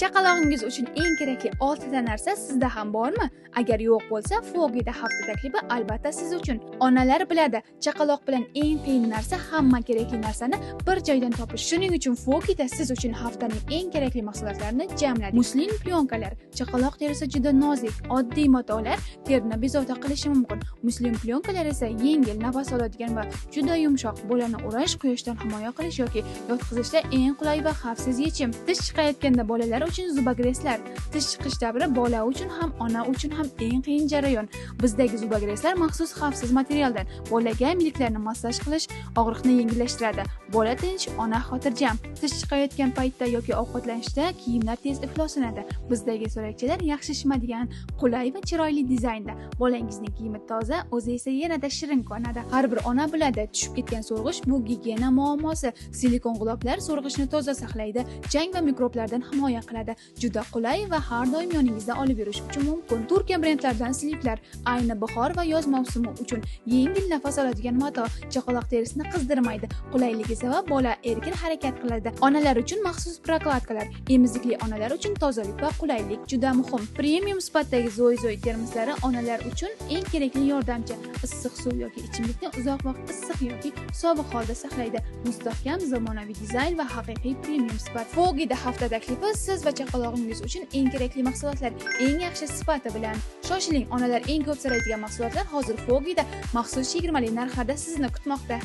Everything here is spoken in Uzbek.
Chaqalog'ingiz uchun eng kerakli 6 ta narsa sizda ham bormi? Agar yo'q bo'lsa, Fogida hafta taklifi albatta siz uchun. Onalar biladi, chaqaloq bilan eng qiyin narsa hamma kerakli narsani bir joydan topish. Shuning uchun Fogida siz uchun haftaning eng kerakli mahsulotlarini jamladi. Muslin plyonkalar. Chaqaloq terisi juda nozik, oddiy matolar terini bezovta qilishi mumkin. Muslin plyonkalar esa yengil, nafas oladigan va juda yumshoq. Bolani o'rash, quyoshdan himoya qilish yoki yotqizishda eng qulay va xavfsiz yechim. Tish chiqayotganda bolalar uchun zubagreslar. Tish chiqish davri bola uchun ham, ona uchun ham eng qiyin jarayon. Bizdagi zubagreslar maxsus xavfsiz materialdan. Bolaga milklarni massaj qilish og'riqni yengillashtiradi. Bola tinch, ona xotirjam. Tish chiqayotgan paytda yoki ovqatlanishda kiyimlar tez ifloslanadi. Bizdagi so'lakchalar yaxshi shishmaydigan, qulay va chiroyli dizaynda. Bolangizning kiyimi toza, o'zi esa yanada shirin ko'rinadi. Har bir ona biladi, tushib ketgan so'rg'ish bu gigiyena muammosi. Silikon g'iloflar so'rg'ishni toza saqlaydi, chang va mikroblardan himoya qiladi. Juda qulay va har doim yoningizda olib yurish uchun mumkin. Turkiya brendlaridan sliplar ayni bahor va yoz mavsumi uchun yengil nafas oladigan mato, chaqaloq terisini qizdirmaydi. Qulayligi sabab bola erkin harakat qiladi. Onalar uchun maxsus prokladkalar, emizikli onalar uchun tozalik va qulaylik juda muhim. Premium sifatdagi Zoy termoslari onalar uchun eng kerakli yordamchi. Issiq suv yoki ichimlikni uzoq vaqt issiq yoki sovuq holda saqlaydi. Mustahkam, zamonaviy dizayn va haqiqiy premium sifat. Fogida hafta taklifi siz va chaqalog'ingiz uchun eng kerakli mahsulotlar eng yaxshi sifati bilan. Shoshiling, onalar eng ko'p so'raydigan mahsulotlar hozir Fogida maxsus chegirmali narxlarda sizni kutmoqda.